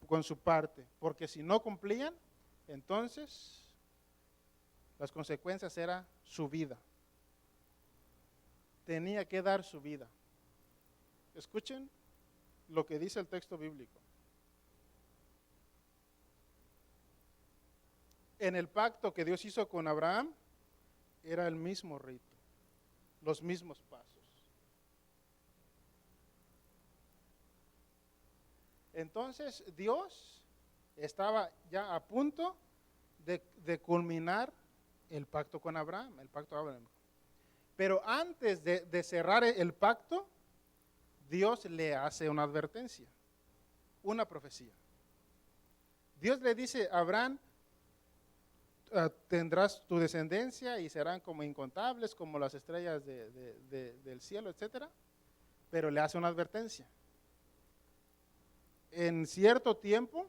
con su parte, porque si no cumplían, entonces las consecuencias eran su vida. Tenía que dar su vida. Escuchen lo que dice el texto bíblico. En el pacto que Dios hizo con Abraham, era el mismo rito, los mismos pasos. Entonces Dios estaba ya a punto de culminar el pacto con Abraham, el pacto de Abraham. Pero antes de cerrar el pacto, Dios le hace una advertencia, una profecía. Dios le dice a Abraham, tendrás tu descendencia y serán como incontables, como las estrellas del cielo, etcétera. Pero le hace una advertencia. En cierto tiempo,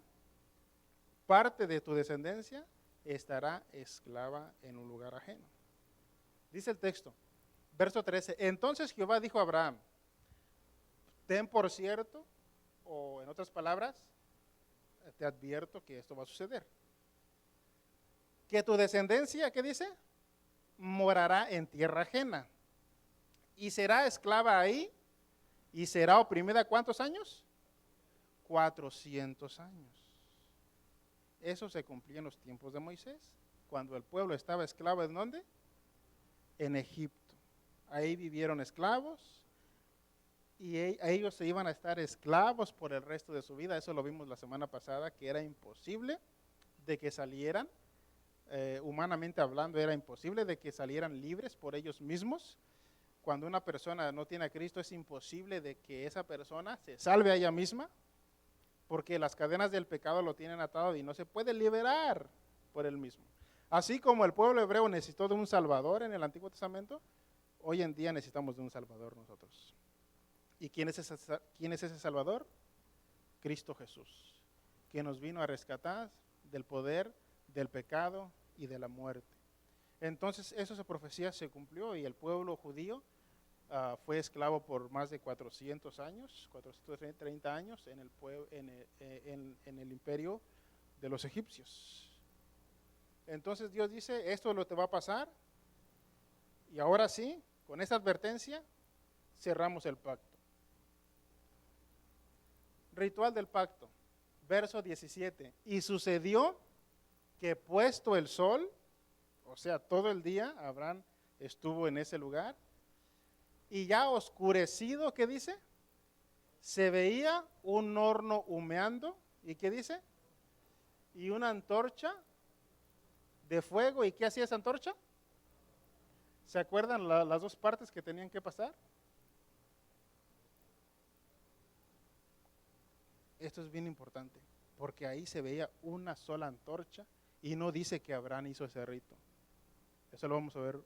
parte de tu descendencia estará esclava en un lugar ajeno. Dice el texto, verso 13, entonces Jehová dijo a Abraham, ten por cierto, o en otras palabras, te advierto que esto va a suceder. Que tu descendencia, ¿qué dice? Morará en tierra ajena y será esclava ahí y será oprimida ¿cuántos años? 400 años. Eso se cumplía en los tiempos de Moisés, cuando el pueblo estaba esclavo. ¿En dónde? En Egipto. Ahí vivieron esclavos y ellos se iban a estar esclavos por el resto de su vida. Eso lo vimos la semana pasada, que era imposible de que salieran, humanamente hablando, era imposible de que salieran libres por ellos mismos. Cuando una persona no tiene a Cristo, es imposible de que esa persona se salve a ella misma, porque las cadenas del pecado lo tienen atado y no se puede liberar por él mismo. Así como el pueblo hebreo necesitó de un Salvador en el Antiguo Testamento, hoy en día necesitamos de un Salvador nosotros. ¿Y quién es ese Salvador? Cristo Jesús, que nos vino a rescatar del poder, del pecado y de la muerte. Entonces, esa profecía se cumplió y el pueblo judío fue esclavo por más de 400 años, 430 años en el imperio de los egipcios. Entonces Dios dice, esto lo te va a pasar, y ahora sí, con esta advertencia, cerramos el pacto. Ritual del pacto, verso 17. Y sucedió que puesto el sol, o sea, todo el día, Abraham estuvo en ese lugar, y ya oscurecido, ¿qué dice? Se veía un horno humeando, ¿y qué dice? Y una antorcha de fuego. ¿Y qué hacía esa antorcha? ¿Se acuerdan las dos partes que tenían que pasar? Esto es bien importante, porque ahí se veía una sola antorcha y no dice que Abraham hizo ese rito. Eso lo vamos a ver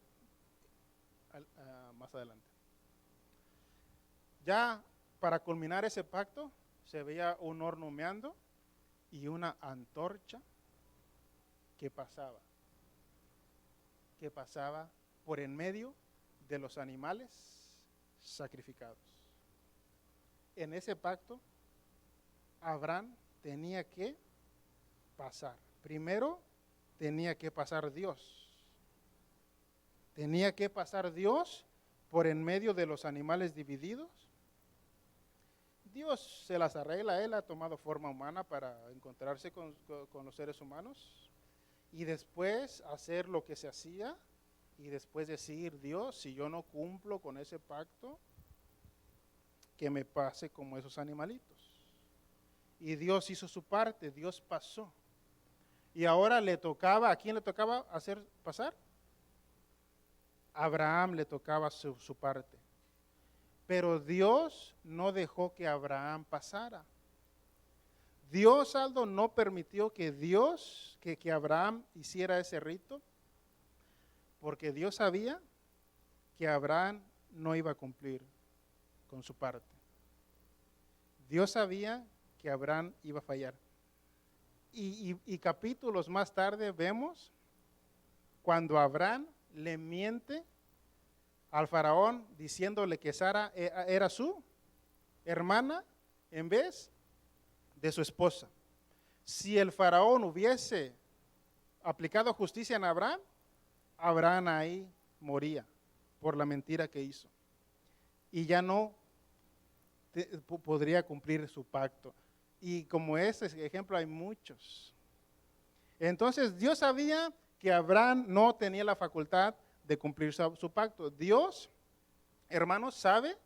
más adelante. Ya para culminar ese pacto, se veía un horno humeando y una antorcha que pasaba por en medio de los animales sacrificados. En ese pacto, Abraham tenía que pasar. Primero, tenía que pasar Dios. Tenía que pasar Dios por en medio de los animales divididos. Dios se las arregla, Él ha tomado forma humana para encontrarse con los seres humanos y después hacer lo que se hacía y después decir, Dios, si yo no cumplo con ese pacto, que me pase como esos animalitos. Y Dios hizo su parte, Dios pasó. Y ahora le tocaba, ¿a quién le tocaba hacer pasar? A Abraham le tocaba su parte. Pero Dios no dejó que Abraham pasara. Dios, Aldo, no permitió que Abraham hiciera ese rito, porque Dios sabía que Abraham no iba a cumplir con su parte. Dios sabía que Abraham iba a fallar. Y capítulos más tarde vemos cuando Abraham le miente al faraón diciéndole que Sara era su hermana en vez de su esposa. Si el faraón hubiese aplicado justicia en Abraham, Abraham ahí moría por la mentira que hizo. Y ya no podría cumplir su pacto. Y como ese ejemplo hay muchos. Entonces Dios sabía que Abraham no tenía la facultad de cumplir su pacto. Dios, hermanos, sabe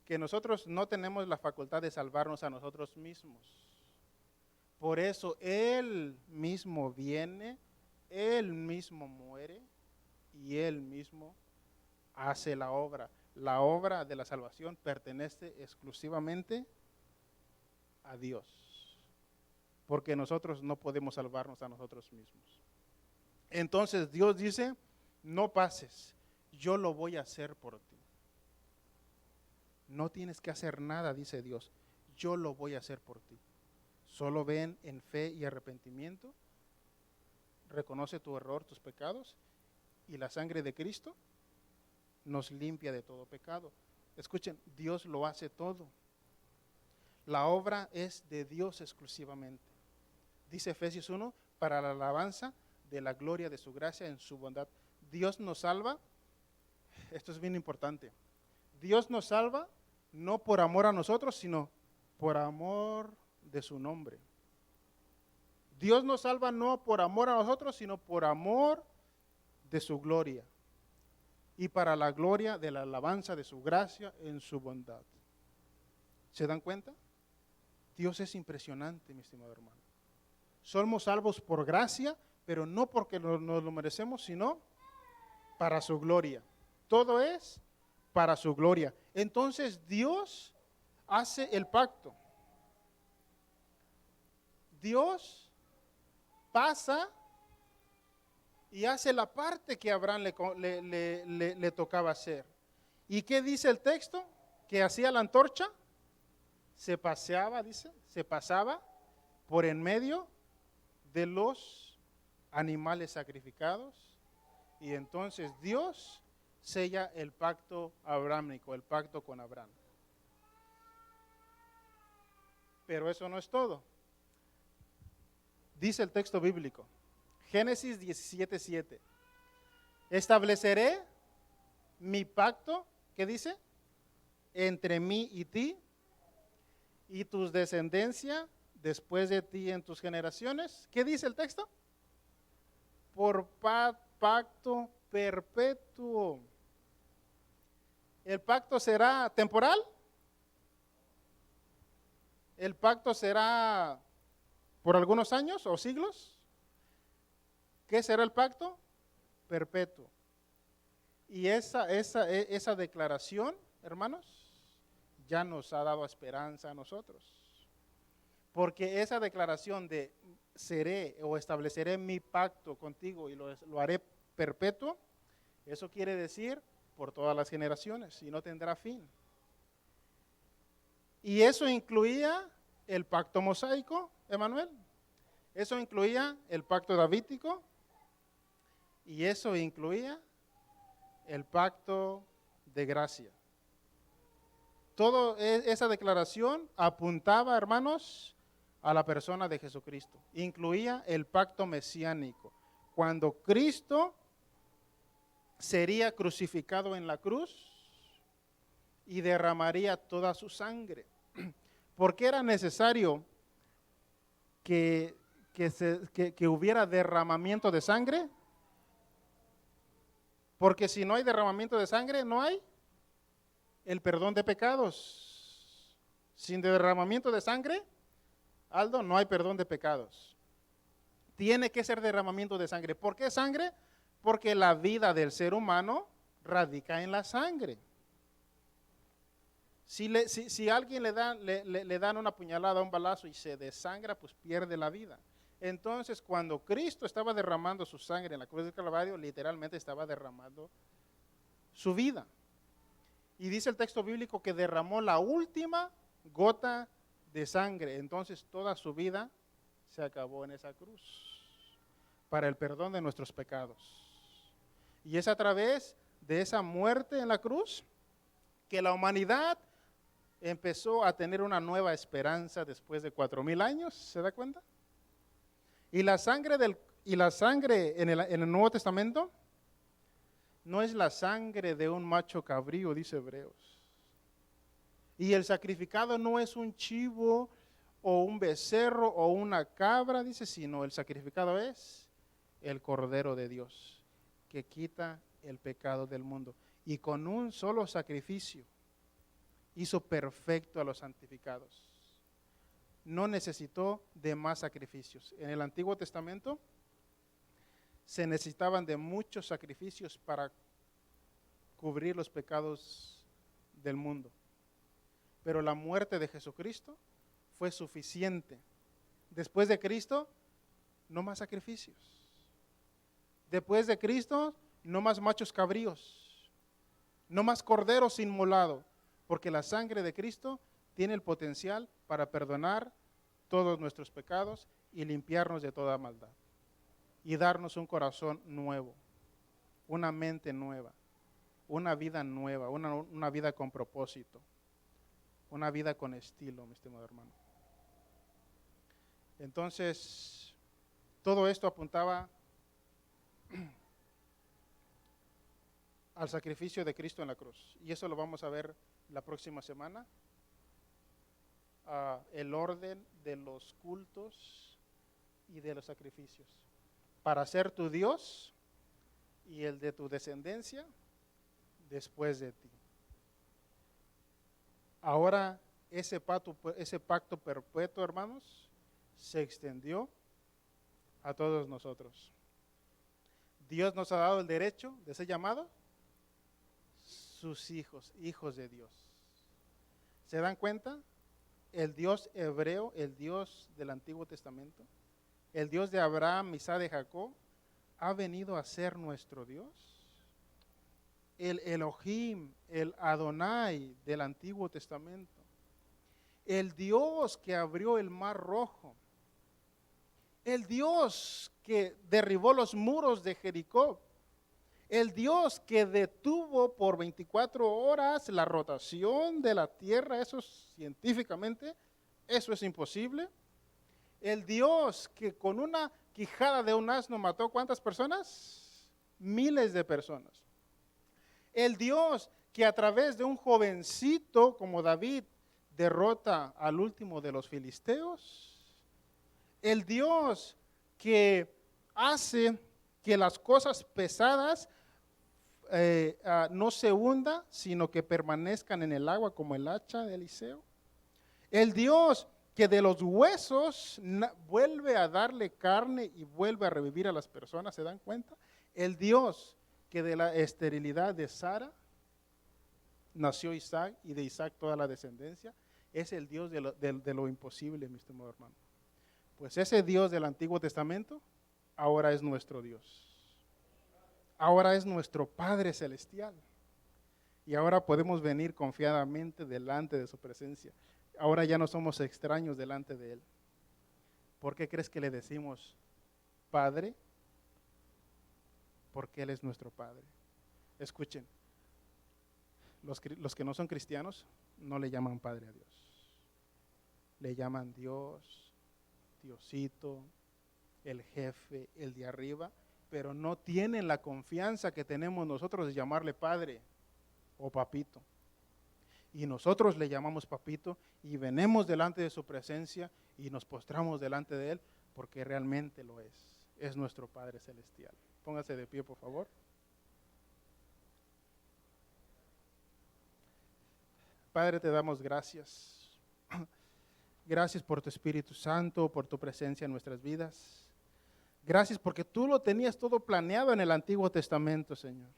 que nosotros no tenemos la facultad de salvarnos a nosotros mismos. Por eso Él mismo viene, Él mismo muere y Él mismo hace la obra. La obra de la salvación pertenece exclusivamente a Dios, porque nosotros no podemos salvarnos a nosotros mismos. Entonces Dios dice, no pases, yo lo voy a hacer por ti. No tienes que hacer nada, dice Dios, yo lo voy a hacer por ti. Solo ven en fe y arrepentimiento, reconoce tu error, tus pecados, y la sangre de Cristo nos limpia de todo pecado. Escuchen, Dios lo hace todo. La obra es de Dios exclusivamente. Dice Efesios 1, para la alabanza de la gloria de su gracia en su bondad. Dios nos salva, esto es bien importante, Dios nos salva no por amor a nosotros, sino por amor de su nombre. Dios nos salva no por amor a nosotros, sino por amor de su gloria y para la gloria de la alabanza de su gracia en su bondad. ¿Se dan cuenta? Dios es impresionante, mi estimado hermano. Somos salvos por gracia, pero no porque nos lo merecemos, sino para su gloria. Todo es para su gloria. Entonces Dios hace el pacto. Dios pasa y hace la parte que a Abraham le tocaba hacer. ¿Y qué dice el texto? Que hacía la antorcha, se paseaba, dice, se pasaba por en medio de los animales sacrificados, y entonces Dios sella el pacto abrahámico, el pacto con Abraham. Pero eso no es todo. Dice el texto bíblico, Génesis 17:7, estableceré mi pacto, ¿qué dice? Entre mí y ti y tus descendencias después de ti en tus generaciones. ¿Qué dice el texto? Por pacto perpetuo. ¿El pacto será temporal? ¿El pacto será por algunos años o siglos? ¿Qué será el pacto? Perpetuo. Y esa declaración, hermanos, ya nos ha dado esperanza a nosotros. Porque esa declaración de seré o estableceré mi pacto contigo y lo haré perpetuo, eso quiere decir por todas las generaciones y no tendrá fin. Y eso incluía el pacto mosaico, Emanuel. Eso incluía el pacto davídico y eso incluía el pacto de gracia. Toda esa declaración apuntaba, hermanos, a la persona de Jesucristo. Incluía el pacto mesiánico. Cuando Cristo sería crucificado en la cruz y derramaría toda su sangre. ¿Por qué era necesario que hubiera derramamiento de sangre? Porque si no hay derramamiento de sangre, no hay el perdón de pecados. Sin derramamiento de sangre, Aldo, no hay perdón de pecados. Tiene que ser derramamiento de sangre. ¿Por qué sangre? Porque la vida del ser humano radica en la sangre. Si a alguien le dan una puñalada, un balazo y se desangra, pues pierde la vida. Entonces, cuando Cristo estaba derramando su sangre en la cruz del Calvario, literalmente estaba derramando su vida. Y dice el texto bíblico que derramó la última gota de sangre. Entonces, toda su vida se acabó en esa cruz para el perdón de nuestros pecados. Y es a través de esa muerte en la cruz que la humanidad empezó a tener una nueva esperanza después de 4,000 años, ¿se da cuenta? Y la sangre en el Nuevo Testamento no es la sangre de un macho cabrío, dice Hebreos. Y el sacrificado no es un chivo o un becerro o una cabra, dice, sino el sacrificado es el Cordero de Dios, que quita el pecado del mundo. Y con un solo sacrificio hizo perfecto a los santificados. No necesitó de más sacrificios. En el Antiguo Testamento se necesitaban de muchos sacrificios para cubrir los pecados del mundo. Pero la muerte de Jesucristo fue suficiente. Después de Cristo, no más sacrificios. Después de Cristo, no más machos cabríos, no más corderos inmolados, porque la sangre de Cristo tiene el potencial para perdonar todos nuestros pecados y limpiarnos de toda maldad y darnos un corazón nuevo, una mente nueva, una vida nueva, una vida con propósito, una vida con estilo, mi estimado hermano. Entonces, todo esto apuntaba al sacrificio de Cristo en la cruz. Y eso lo vamos a ver la próxima semana. El orden de los cultos y de los sacrificios. Para ser tu Dios y el de tu descendencia después de ti. Ahora ese pacto perpetuo, hermanos, se extendió a todos nosotros. Dios nos ha dado el derecho de ser llamados sus hijos, hijos de Dios. ¿Se dan cuenta? El Dios hebreo, el Dios del Antiguo Testamento, el Dios de Abraham, Isaac, de Jacob, ha venido a ser nuestro Dios. El Elohim, el Adonai del Antiguo Testamento, el Dios que abrió el Mar Rojo, el Dios que derribó los muros de Jericó, el Dios que detuvo por 24 horas la rotación de la tierra, eso científicamente, eso es imposible. El Dios que con una quijada de un asno mató ¿cuántas personas? Miles de personas. El Dios que a través de un jovencito como David derrota al último de los filisteos. El Dios que hace que las cosas pesadas no se hundan, sino que permanezcan en el agua como el hacha de Eliseo. El Dios que de los huesos vuelve a darle carne y vuelve a revivir a las personas, ¿se dan cuenta? El Dios que de la esterilidad de Sara nació Isaac y de Isaac toda la descendencia, es el Dios de lo imposible, mi estimado hermano. Pues ese Dios del Antiguo Testamento ahora es nuestro Dios. Ahora es nuestro Padre Celestial. Y ahora podemos venir confiadamente delante de su presencia. Ahora ya no somos extraños delante de Él. ¿Por qué crees que le decimos Padre? Porque Él es nuestro Padre. Escuchen, los que no son cristianos no le llaman Padre a Dios. Le llaman Dios, Diosito, el jefe, el de arriba, pero no tienen la confianza que tenemos nosotros de llamarle Padre o Papito. Y nosotros le llamamos Papito y venimos delante de su presencia y nos postramos delante de Él porque realmente lo es. Es nuestro Padre Celestial. Póngase de pie, por favor. Padre, te damos gracias. Gracias por tu Espíritu Santo, por tu presencia en nuestras vidas. Gracias porque tú lo tenías todo planeado en el Antiguo Testamento, Señor.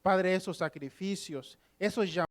Padre, esos sacrificios, esos llamados